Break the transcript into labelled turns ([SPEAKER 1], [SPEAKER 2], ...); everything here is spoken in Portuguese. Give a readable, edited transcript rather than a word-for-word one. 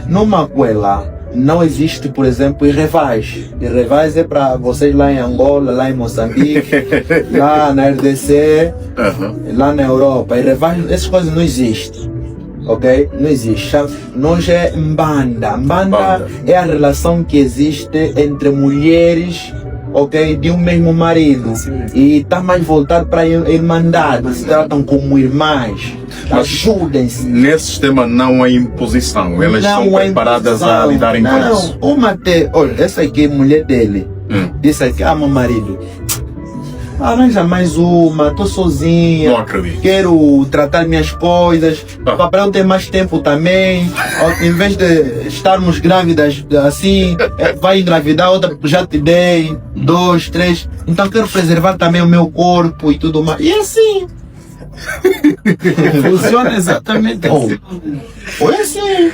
[SPEAKER 1] No Maquela não existe, por exemplo, irrevais. Irrevais é para vocês lá em Angola, lá em Moçambique, lá na RDC, lá na Europa. Irrevais, essas coisas não existem. Ok? Não existe. Nós é Mbanda. Mbanda é a relação que existe entre mulheres, ok? De um mesmo marido. E está mais voltado para a irmandade. Se tratam como irmãs. Ajudem-se.
[SPEAKER 2] Nesse sistema não há imposição. Elas são preparadas a lidarem com isso.
[SPEAKER 1] Não, uma até. Olha, essa aqui é mulher dele. Disse aqui, meu marido. Arranja mais uma, estou sozinha.
[SPEAKER 2] Não acredito.
[SPEAKER 1] Quero tratar minhas coisas. Para eu ter mais tempo também. Em vez de estarmos grávidas assim, vai engravidar outra, já te dei. 2, 3. Então quero preservar também o meu corpo e tudo mais. E assim.
[SPEAKER 3] Funciona exatamente assim.
[SPEAKER 1] Foi assim.